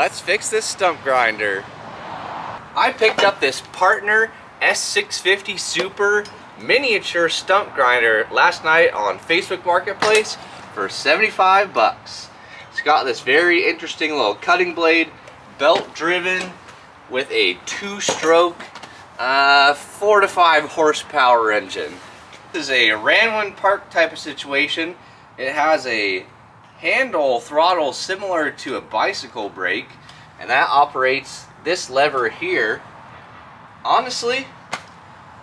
let's fix this stump grinder. I picked up this Partner S650 Super miniature stump grinder last night on Facebook Marketplace for 75 bucks. It's got this very interesting little cutting blade, belt driven with a 2-stroke 4 to 5 horsepower engine. This is a Ranwin Park type of situation. It has a handle throttle similar to a bicycle brake, and that operates this lever here. Honestly,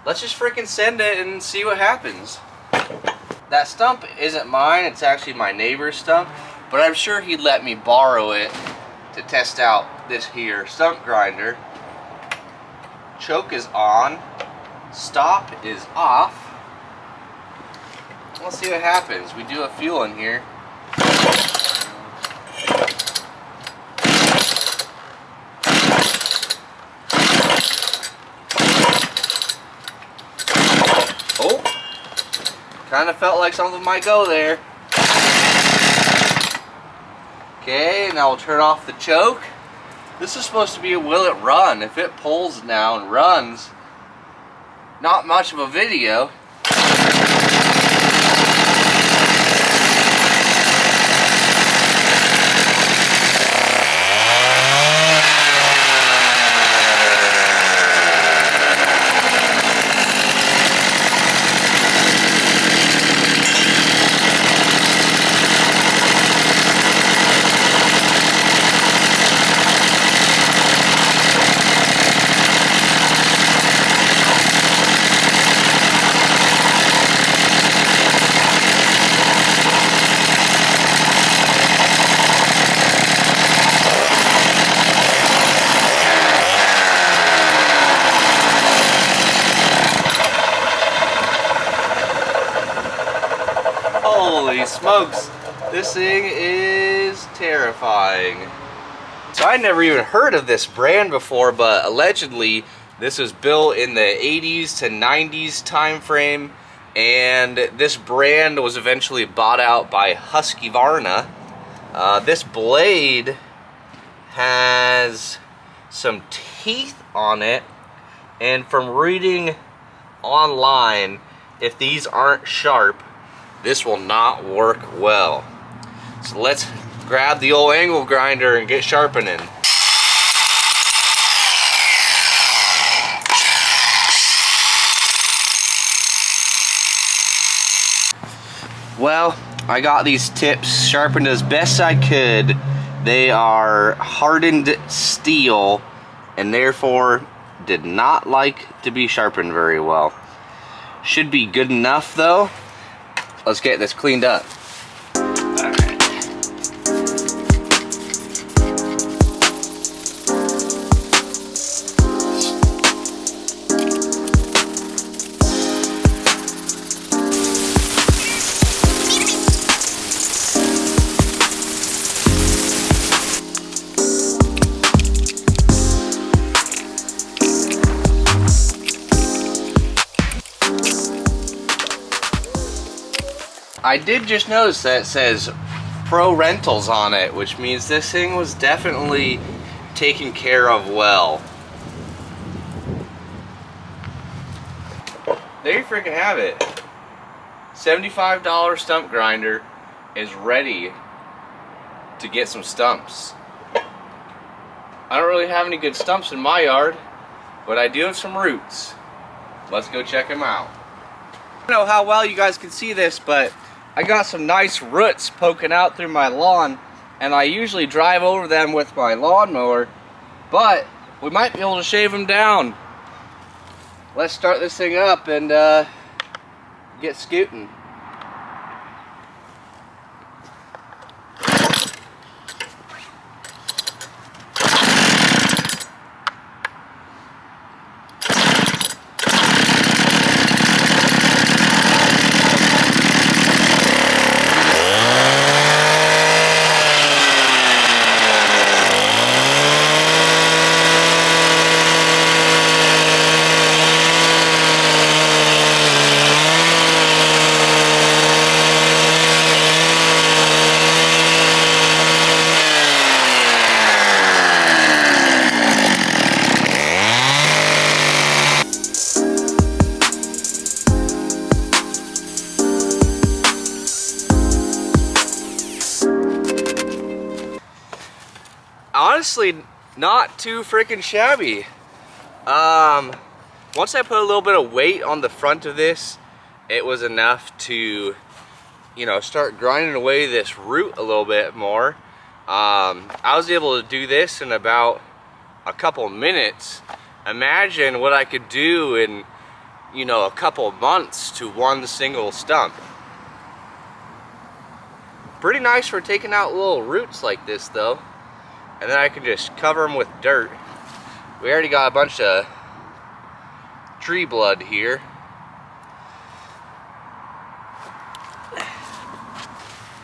let's just freaking send it and see what happens. That stump isn't mine, it's actually my neighbor's stump, but I'm sure he'd let me borrow it to test out this here stump grinder. Choke is on, stop is off. Let's see what happens. We do a fuel in here. Oh, kind of felt like something might go there. Okay, now we'll turn off the choke. This is supposed to be a will it run. If it pulls now and runs, not much of a video. Holy smokes, this thing is terrifying. So I never even heard of this brand before, but allegedly this was built in the 80s to 90s time frame, and this brand was eventually bought out by Husqvarna. This blade has some teeth on it, and from reading online, if these aren't sharp, this will not work well. So let's grab the old angle grinder and get sharpening. Well, I got these tips sharpened as best I could. They are hardened steel and therefore did not like to be sharpened very well. Should be good enough though. Let's get this cleaned up. I did just notice that it says Pro Rentals on it, which means this thing was definitely taken care of well. There you freaking have it. $75 stump grinder is ready to get some stumps. I don't really have any good stumps in my yard, but I do have some roots. Let's go check them out. I don't know how well you guys can see this, but I got some nice roots poking out through my lawn, and I usually drive over them with my lawnmower, but we might be able to shave them down. Let's start this thing up and get scooting. honestly not too freaking shabby. Once I put a little bit of weight on the front of this, it was enough to, you know, start grinding away this root a little bit more. I was able to do this in about a couple minutes. Imagine what I could do in, you know, a couple months to one single stump. Pretty nice for taking out little roots like this though. And then I can just cover them with dirt. We already got a bunch of tree blood here.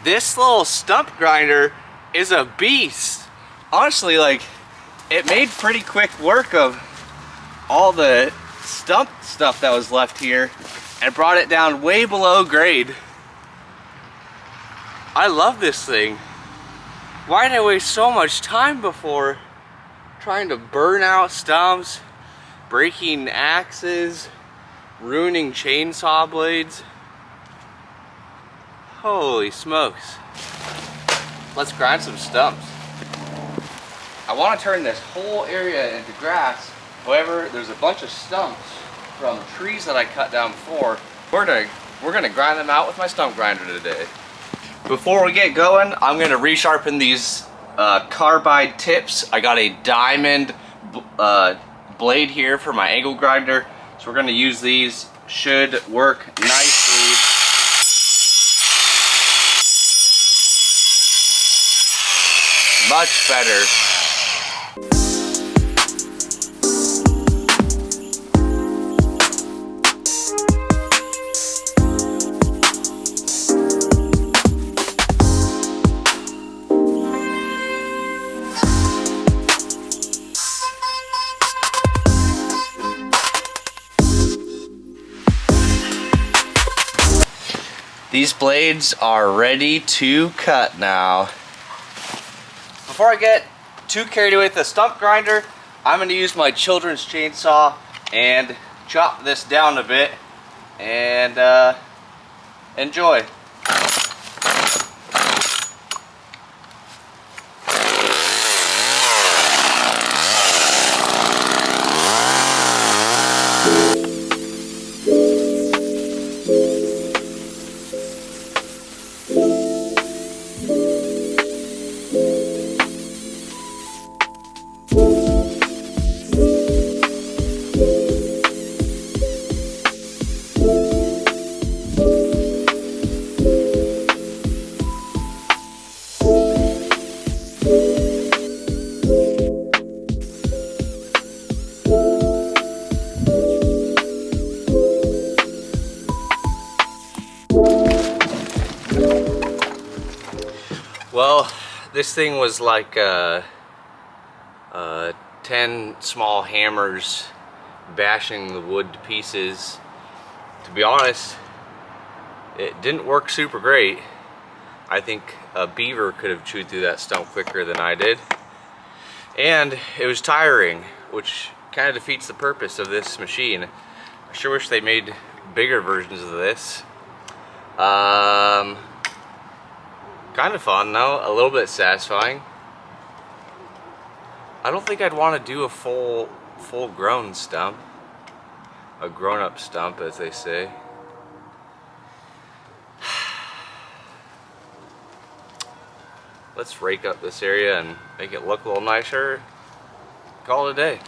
This little stump grinder is a beast. Honestly, like, it made pretty quick work of all the stump stuff that was left here and brought it down way below grade. I love this thing. Why did I waste so much time before trying to burn out stumps, breaking axes, ruining chainsaw blades? Holy smokes. Let's grind some stumps. I want to turn this whole area into grass. However, there's a bunch of stumps from trees that I cut down before. We're gonna grind them out with my stump grinder today. Before we get going, I'm gonna resharpen these carbide tips. I got a diamond blade here for my angle grinder, so we're gonna use these. Should work nicely. Much better. These blades are ready to cut now. Before I get too carried away with the stump grinder, I'm going to use my children's chainsaw and chop this down a bit and enjoy. Well, this thing was like 10 small hammers bashing the wood to pieces. To be honest, it didn't work super great. I think a beaver could have chewed through that stump quicker than I did. And it was tiring, which kind of defeats the purpose of this machine. I sure wish they made bigger versions of this. Kind of fun though, a little bit satisfying. I don't think I'd want to do a full grown stump. A grown up stump, as they say. Let's rake up this area and make it look a little nicer. Call it a day.